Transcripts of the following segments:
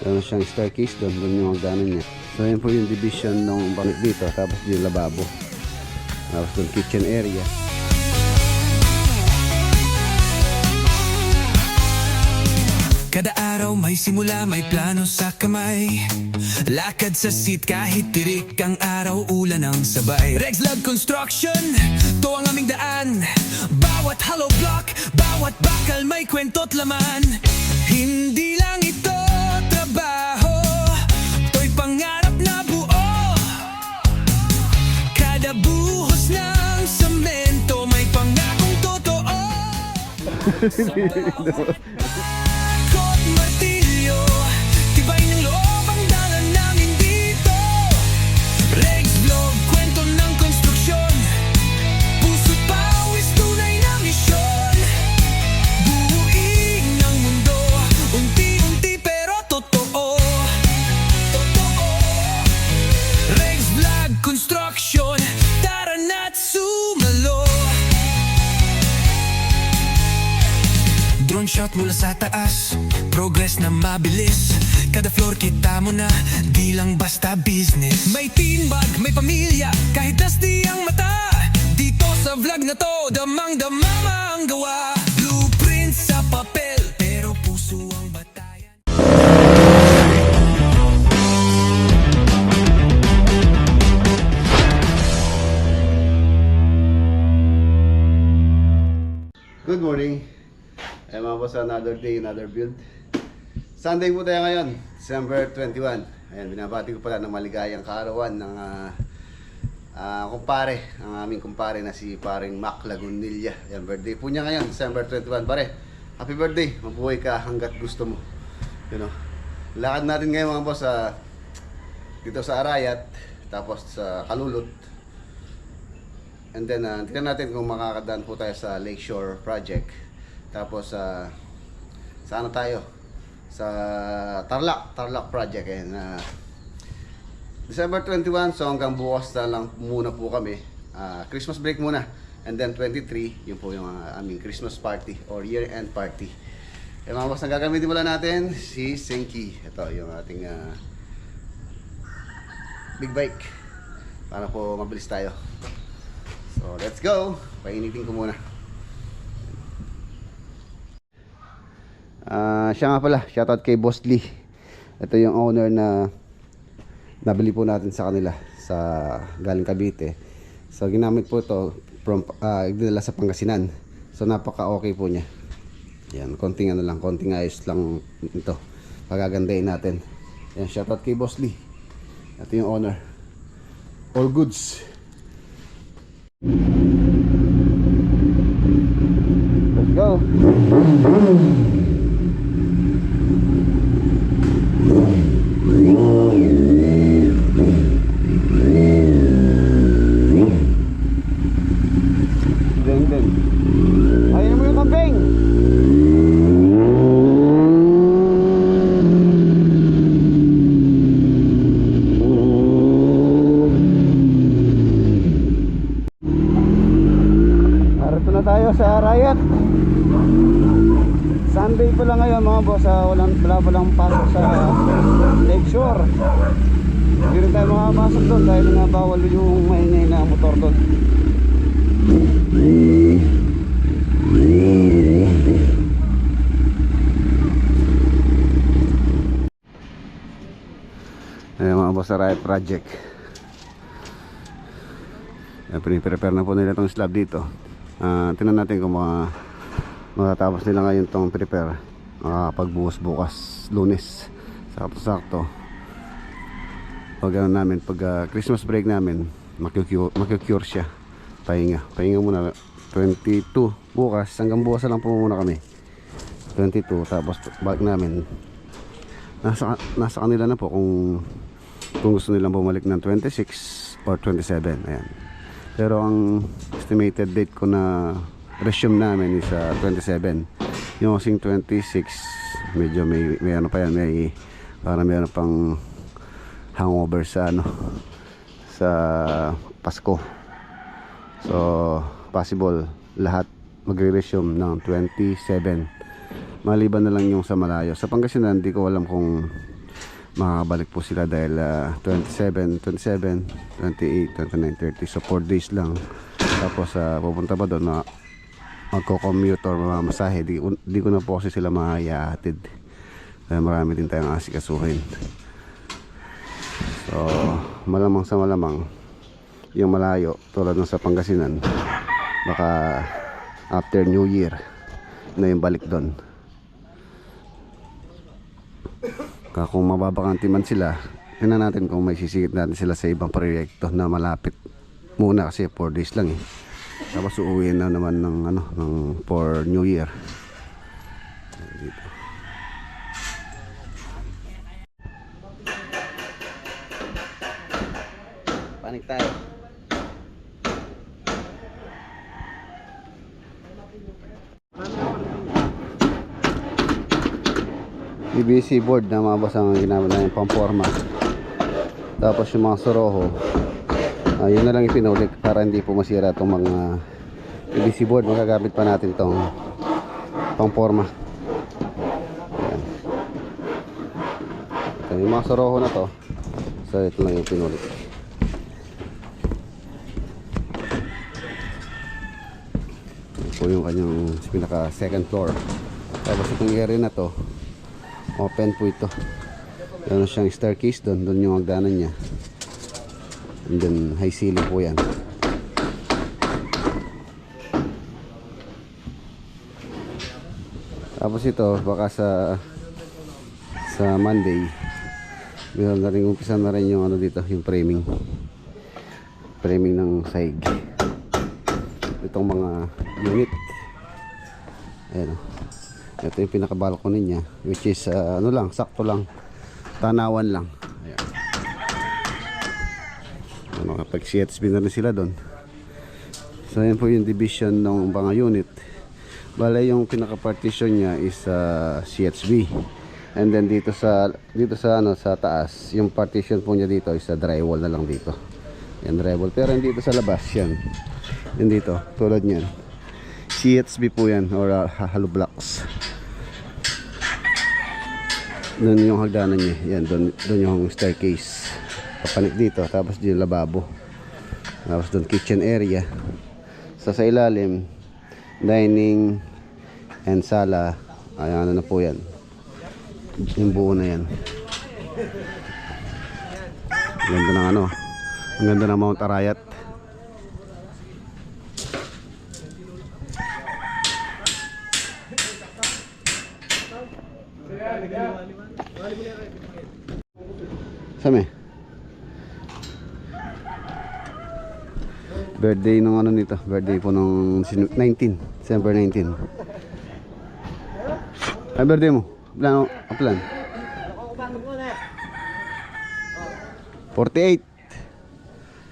Meron siyang staircase doon, doon yung hagdanan niya. So yun po yung division ng bangit dito. Tapos yung lababo. Tapos doon kitchen area. Kada araw may simula, may plano sa kamay. Lakad sa seat kahit tirik ang araw, ulan ang sabay. Regs Lab Construction, to ang aming daan. Bawat hollow block, bawat bakal may kwento't laman. Hindi lang ito trabaho, to'y pangarap na buo. Kada buhos ng semento may pangakong totoo. Martilyo, tibay ng loob ang dalan namin dito. Regs Vlog, kwento ng konstruksyon. Puso't pawis, tunay na misyon. Buuin ang mundo, unti-unti pero totoo. Totoo. Regs Vlog Construction, tara na't sumalo. Drone shot mula sa taas, progress na mabilis. Kada floor kita mo na, di lang basta business. May teambag, may pamilya, kahit nasty ang mata. Dito sa vlog na to, damang-dama ang gawa. Blueprint sa papel, pero puso ang batayan. Good morning. Ay mga boss, another day, another build. Sunday po tayo ngayon, December 21. Ayan, binabati ko pala ng maligayang kaarawan ng kumpare, ang aming kumpare na si paring Mac Lagunilla. Ayan, birthday po niya ngayon, December 21. Pare, happy birthday, mabuhay ka hanggat gusto mo. You know, lakad natin ngayon mga boss dito sa Arayat, tapos sa Kalulot. And then, tingnan natin kung makakadaan po tayo sa Lakeshore Project. Tapos sa ano tayo? Sa Tarlac Project. Ayan, December 21, so hanggang bukas na lang muna po kami. Christmas break muna. And then 23, yun po yung aming Christmas party or year-end party. Eh mga boss, ang gagamitin pala natin si Senki. Ito yung ating big bike. Para po mabilis tayo. So let's go. Painitin ko muna. Siya nga pala, shoutout kay Boss Lee. Ito yung owner na nabili po natin sa kanila sa galing Cavite. So ginamit po ito from dinala sa Pangasinan. So napaka okay po niya. Yan, konting ano lang, konting ayos lang ito. Pagagandahin natin. Yan, shoutout kay Boss Lee. Ito yung owner. All goods. Let's go. Ayun mo yung kambing. Narito na tayo sa Arayat. Sunday pa lang ngayon mga boss, wala pa lang pasok sa Lakeshore. Hindi rin tayo makapasok doon dahil nga bawal yung maingay na motor doon. Ayan mga boss, Arayat Project. Prepare na po nila itong slab dito. Tingnan natin kung matatapos nila ngayon itong prepare. Pagbuhos bukas Lunes, sakto-sakto. Pag ano namin, pag Christmas break namin, makikure siya. Pahinga muna 22 bukas, hanggang bukas lang po muna kami 22, tapos balik namin nasa kanila na po kung gusto nilang bumalik ng 26 or 27. Ayan. Pero ang estimated date ko na resume namin is 27. Yung kasing 26 medyo may ano pa yan, parang meron pang hangover sa sa Pasko. So possible lahat magre-resume ng 27, maliban na lang yung sa malayo. Sa Pangasinan, hindi ko alam kung makakabalik po sila dahil 27, 28, 29, 30. So 4 days lang. Tapos pupunta pa doon, magko-commute or mamasahe. Di ko na po kasi sila mahahatid. Kaya marami din tayong asikasuhin. So malamang sa malamang yung malayo tulad ng sa Pangasinan, baka after New Year na yung balik doon. Kung mababakanti man sila, tingnan natin kung may sisigit natin sila sa ibang proyekto na malapit muna kasi 4 days lang eh. Tapos uuwiin na naman ng for New Year. Dito. Panik tayo. PVC board na mga boss ang ginamit na yung pamporma. Tapos yung mga soroho, yun na lang ipinulik para hindi po masira itong mga PVC board. Magagamit pa natin itong pamporma. Ayan. Ito, yung mga soroho na to, so ito lang yung pinulik. Ito po yung kanyang pinaka second floor. Tapos itong area na to, open po ito. Meron siyang staircase doon yung hagdanan niya. And then high ceiling po yan. Tapos ito baka sa Monday meron na rin, umpisa na rin yung dito, yung framing ng sahig. Itong mga unit, ayan o. Ito yung pinaka-balcony niya, which is sakto lang, tanawan lang. Ayan. Kapag CHB na rin sila doon. So ayan po yung division ng mga unit. Bale yung pinaka-partition niya is CHB. And then dito sa taas, yung partition po niya dito is drywall na lang dito. Yan, drywall. Pero dito sa labas yan. Yan dito, tulad niyan. CHB po yan, or hollow blocks. Doon yung hagdanan niya. Yan, doon yung staircase. Papanik dito. Tapos yung lababo. Tapos doon kitchen area. So sa ilalim, dining and sala. Ay, ano na po yan. Yung buo na yan. Ganda ng ang ganda ng Mount Arayat. Same. Birthday nung nito. Birthday po nung 19. December 19. Ay, birthday mo. Plan. 48.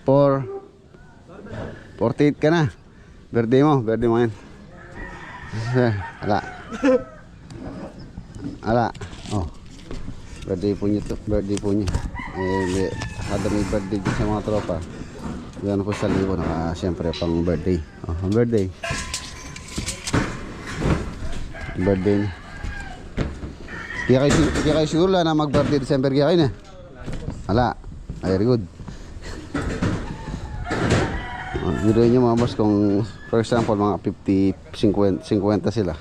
48 ka na. Birthday mo yan. Ala. Oh. Birthday po niyo. Hada may birthday din sa mga tropa. Yan po sa libo na siyempre pang birthday. Oh, birthday. Birthday. Kaya kayo siguro na mag-birthday December kaya kayo na. Ala. Very good. Biruin nyo mga boss kung for example mga 50 sila.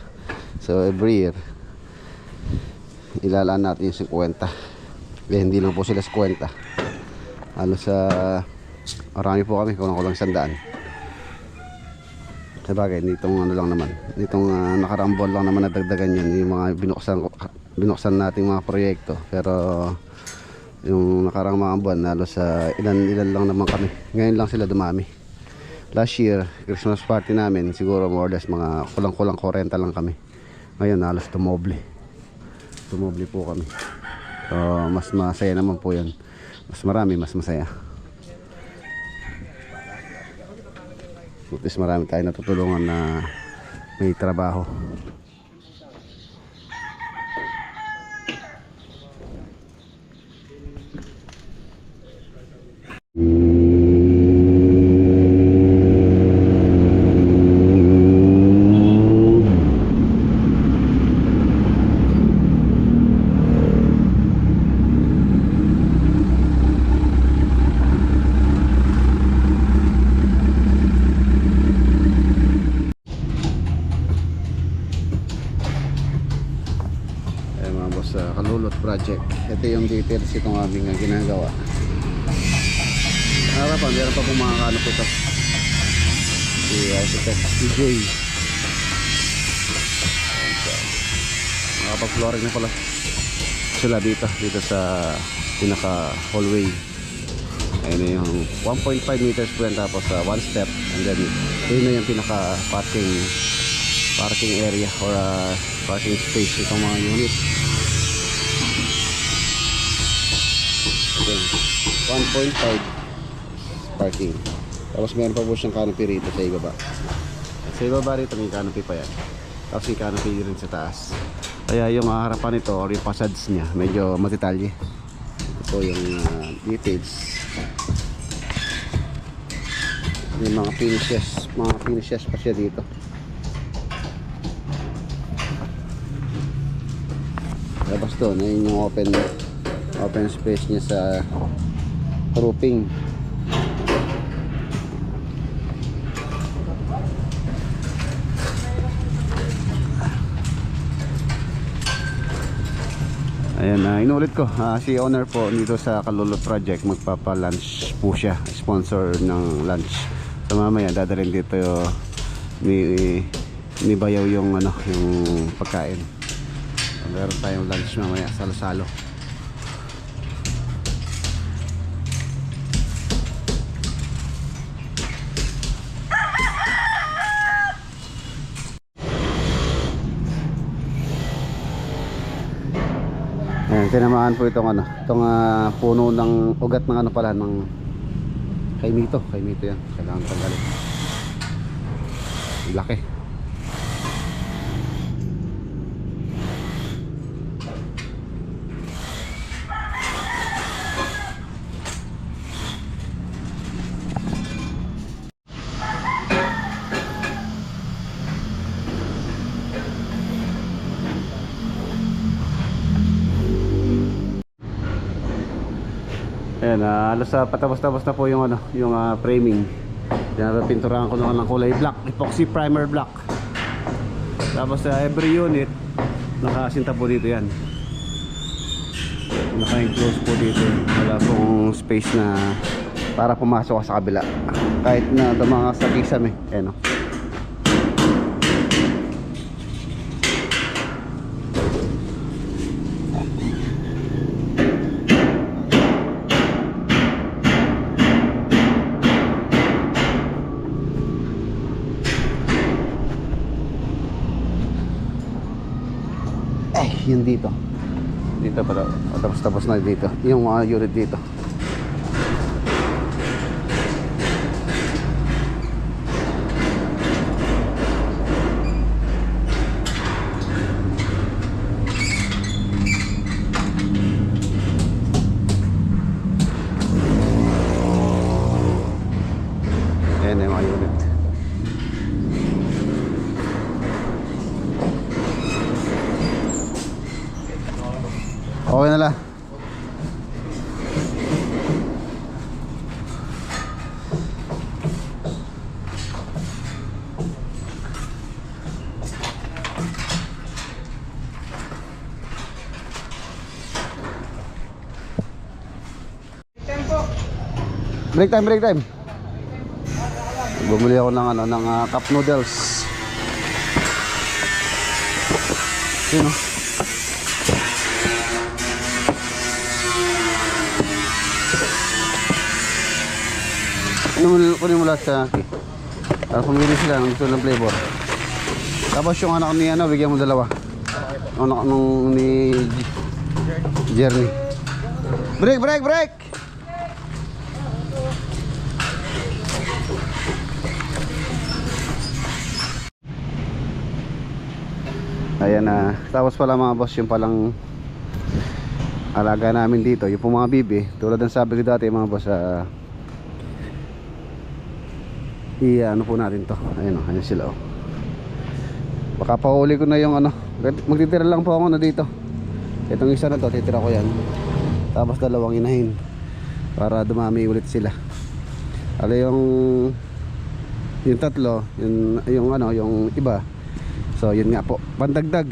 So every year ilalaan natin yung 50. Hindi lang po sila 50. Halos marami po kami, kulang 100. Sabagay, nitong lang naman. Nitong nakarambol lang naman nadagdagan yan yung mga binuksan nating mga proyekto. Pero yung nakarang mga buwan, halos ilan lang naman kami. Ngayon lang sila dumami. Last year, Christmas party namin, siguro more or less mga kulang 40 lang kami. Ngayon halos tumoble po kami. So mas masaya naman po yan. Mas marami, mas masaya. At least marami tayo natutulungan na may trabaho. project. Ito yung details itong aming ginagawa. Harapan, meron pa pong mga kanop ito. Si architect, si Jay. Makapag-flooring na pala sila dito sa pinaka hallway. Ayun na yung 1.5 meters po yan, tapos one step, and then ayun na yung pinaka parking area or parking space itong mga unit. Okay. 1.5 parking. Tapos meron pa po siyang canopy rito sa ibaba. Sa ibaba rito may canopy pa yan. Tapos may canopy rin sa taas. Kaya yung harapan nito or yung facades niya medyo matitalye. Ito po yung details. May mga finishes pa siya dito. Tapos doon ayun yung open space niya sa roofing. Ayan, inulit ko, si owner po dito sa Kalolo Project, magpapa-lunch po siya, sponsor ng lunch. So mamaya dadalhin dito ni Bayaw yung pagkain. So, meron tayong lunch mamaya, salo-salo. Ayan, tinamaan po itong puno ng ugat ng ng kaimito yan, kailangan tanggalin. Laki. Ayan, halos patapos-tapos na po yung framing. Pinturahan ko ng kulay black, epoxy primer black. Tapos every unit nakasinta po dito yan. Naka-enclose po dito. Wala pong space na para pumasok ka sa kabila. Kahit na mga sa kisame. Ayan o. Yun dito pa tapos na dito yung mga unit dito. Ayan yung mga unit. Okay na lang. Break time. Bumili ako ng cup noodles. Yun o. Kunin mo lahat sa akin. Para pumili sila ng gusto ng flavor. Tapos yung anak ni bigyan mo dalawa. Anak ni Jerny. Break! Ayan na. Tapos pala mga boss, yung palang alaga namin dito, yung pong mga bibi, tulad ng sabi ko dati mga boss, ano po natin to. Ayun ayun sila o. Baka pauli ko na yung magtitira lang po ako dito. Itong isa na to, titira ko yan. Tapos dalawang inahin para dumami ulit sila. Yung tatlo, yung iba So yun nga po, pandagdag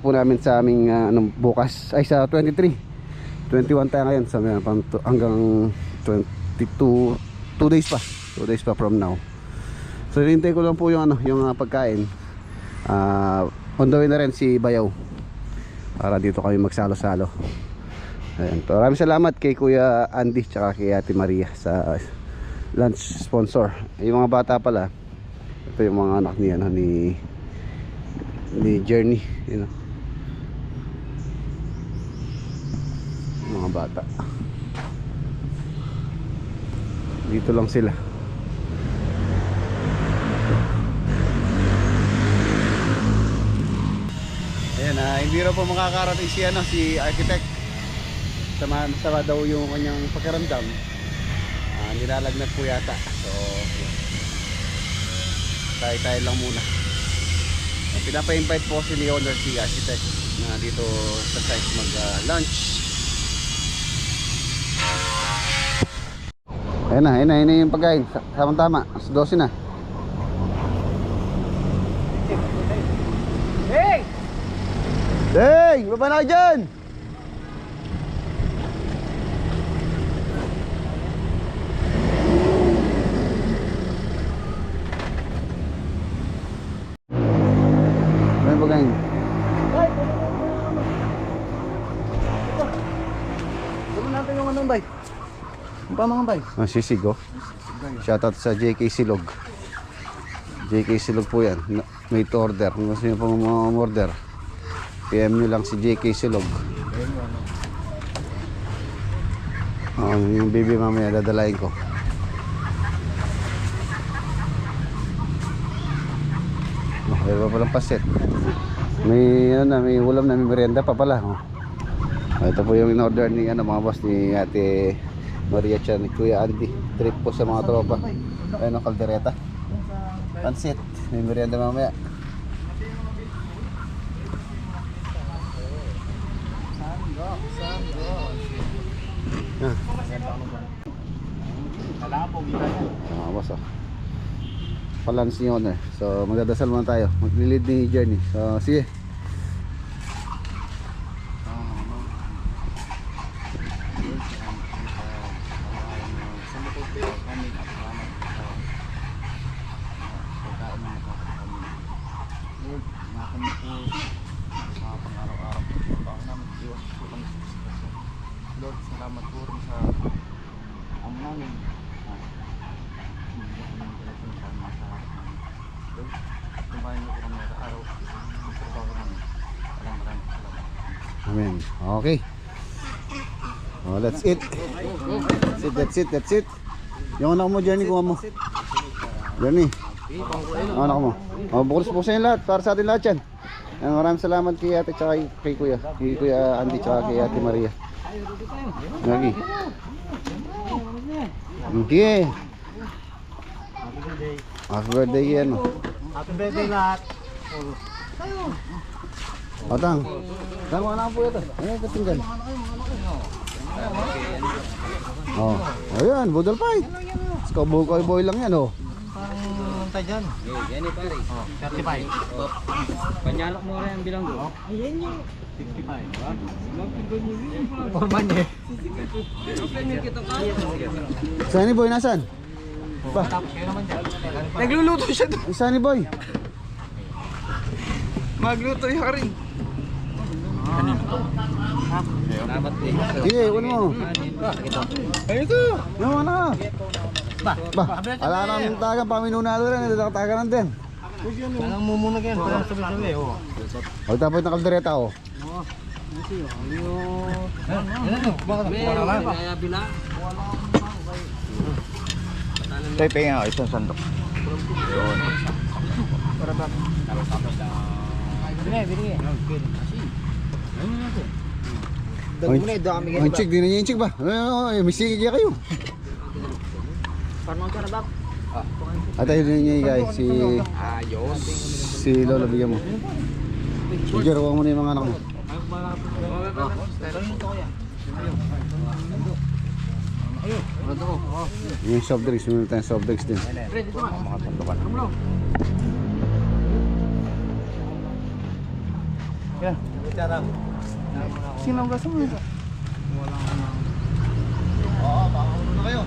po namin sa aming bukas ay sa 23, 21 tayo ngayon. So hanggang 22, 2 days pa from now. So hinintay ko lang po yung yung pagkain. On the way na rin si Bayaw para dito kami magsalo-salo. Ayan. Maraming salamat kay Kuya Andy tsaka kay Ate Maria sa lunch sponsor. Yung mga bata pala, ito yung mga anak niya ni Journey, you know. Mga bata dito lang sila. Ayan, hindi raw po makakarating si architect. Sama daw yung kanyang pakiramdam. Nilalagnat po yata. So tayo lang muna. Pinapa-invite po si Leonard, si architect, na dito sa site mag-lunch. Ayan na yung pagkain. Tama-tama, 12 na. Hey! Baba na kayo dyan! Ano yung pagkain? Gawin natin yung anong bay. Ang pamang bay. Sisig, oh. Shoutout sa JK Silog. JK Silog po yan. Made to order. Kung gusto nyo pang order, PM nyo lang si JK Silog. Yung baby mamaya dadalayin ko. Meron pa palang paset. May ulam na, may merienda pa pala. Ito po yung in-order ni mga boss ni Ate Maria Chan, ni Kuya Andy. Trip po sa mga tropa. Ayun ang kaldereta. Pansit, may merienda mamaya. Mga boss, palans ni Honor. So magdadasal muna tayo. Maglilid ni Journey. So sige. Lord, salamat po rin sa namin. Kumain mo po kami sa araw. Maraming salamat. Amen. Okay. Oh, that's it. That's it. Yung anak mo, Journey, kuha mo. Journey. Yung anak mo. Bukas yung lahat. Para sa atin lahat yan. Maraming salamat kay Ate tsaka kay Kuya. Kay Kuya Andy tsaka kay Ate Maria. Lagi. Okay. Happy birthday yan. Happy birthday lahat. Otang. Saan mo anak po ito? Ayan, katinggan. Oh, ayan, budol fight. Cowboy boy lang yan, oh. Parang tayo dyan. Yan eh pare. 35. Panyalak mo rin ang bilang doon. Ayan yun. 65. Forman niya. Saan ni boy, nasan? Pa. Nagluluto siya doon. Saan ni boy? Magluto yung rin. Salamat din. Sige, uno mo. Ayun ito. Yung ano? Ba, ala nang tagang paminunado rin, tagan din. Alang mumunag yan, parang sabi-sabi. Pagtapos ng kaldereta, oh. Tay, pengen ako isang sandok. Ang chick, di na niya yung chick ba? May sige kayo. At ayun niya guys, si Lola bigyan mo. Sige, huwag mo na yung mga anak mo. Yung soft drinks, meron tayong soft drinks din. Yan. Sino ang gasa mo? Oo, baka ulo na kayo.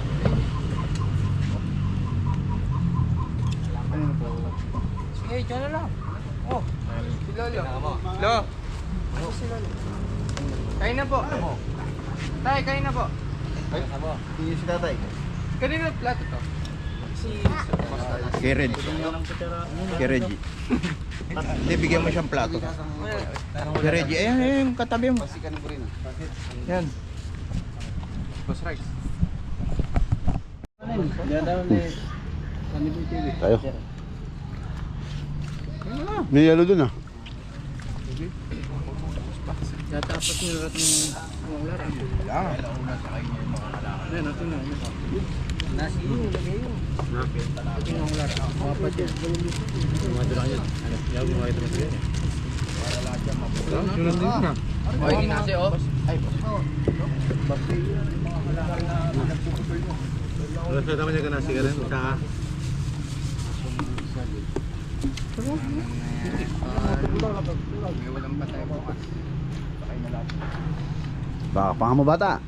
Sige, dyan na lang. Oh, si Lolo. Lolo. Si Lolo. Kain na po. Tay, kain na po. Ay, hindi si tatay. Kanino plato to? Kay Reggie. Kay Reggie. Hindi, bigyan mo siyang plato. Kay Reggie. Ayan, yung katabi mo. Yan. Boss Rex. Tayo. May yelo dun ah. Tapos nilat ng mga laro. Yan, natin na. Nasi. Lagay yun. Ito yung laro. Mapat yan. Madura yun. Yaw mo ito mas yan. Yun din na. Oy, kinasi oh. Ay, Wala sa naman yung kanasi ka rin. Saka. walang patay po. Baka pa mo bata.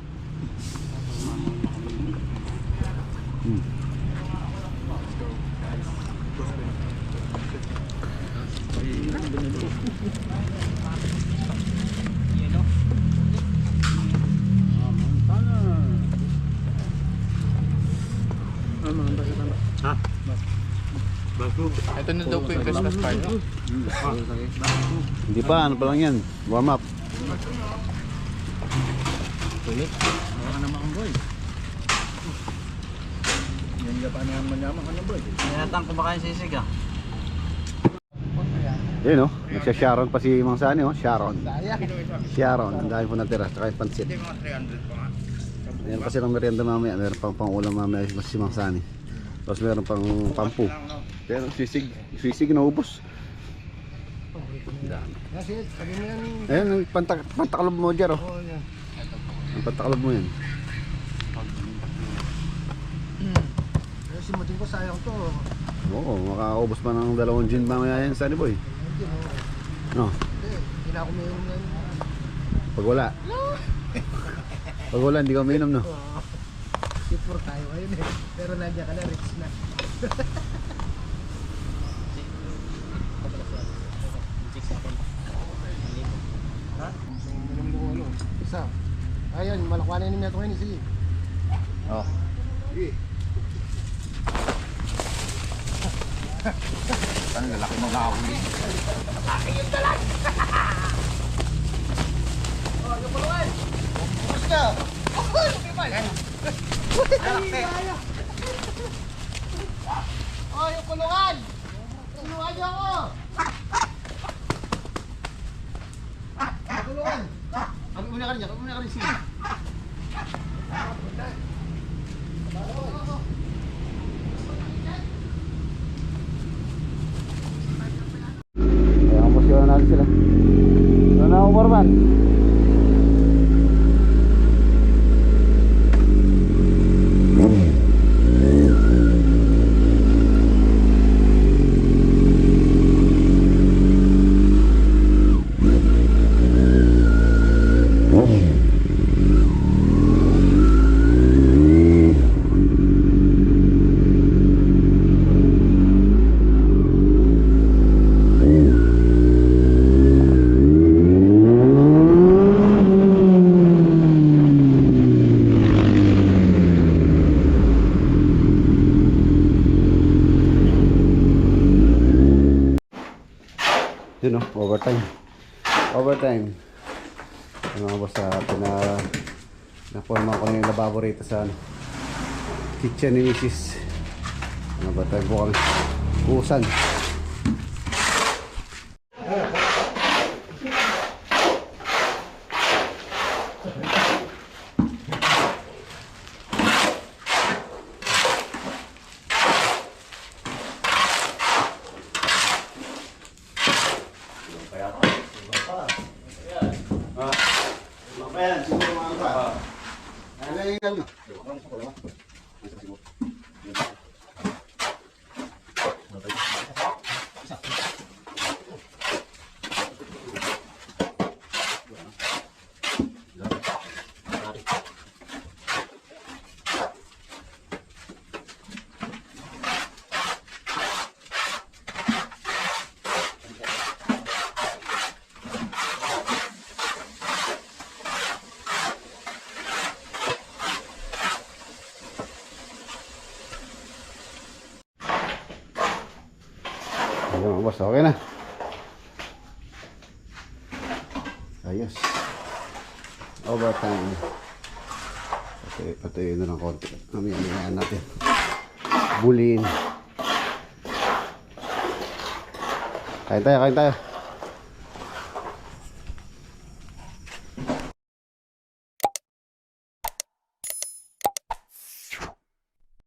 Ha? Bago. Ito na daw po yung Christmas party. Hindi pa, ano pa lang yan. Warm up. Baka naman ang boy. Yan ka pa naman naman ka na boy. Tinatang kumakain sisig ah. Yun oh, nagsya-Sharon pa si Mang Sani oh. Sharon. Sharon, ang dami po natira. Saka yung pansit. Hindi, mga 300 pa nga. Meron pa silang merienda mamaya. Meron pang pang-ulam mamaya si Mang Sani. Tapos meron pang pampu. Pero sisig naubos. Ayun, ang pantakalob mo dyan oh. Ang pantakalob mo yan. Simutin ko sayang to. Oo, makaubos pa ng 2 gin mamaya yan Sunny Boy. No? Hindi na ako may inom yan. Pag wala. Pag wala, hindi ka uminom no? Sipur tayo ayun eh. Pero nandiyan ka na, rich na. Ha? Inom mo ano? Isa. Ayun, malakwanan na ito ngayon. Sige. Oh. Sige. Ang lalaki mo nakahuli. Oh, yung kulungan! Kulungan niyo ako! Kulungan! Mag-una ka rin dyan, mag-una ka rin sige. Kaya emosyonan natin sila. Ano na ako, Morman? Yun o, overtime yung mga boss, na-forma ko na yung lababo rito sa kitchen ni Mrs. Overtime po kami kusan. Ayan, siguro mga ka. Ano yung ikan nyo? boss, okay na. Ayos. Overtime. Patuloy na ng konti. Mamaya natin. Bulin. Kain tayo, kain tayo.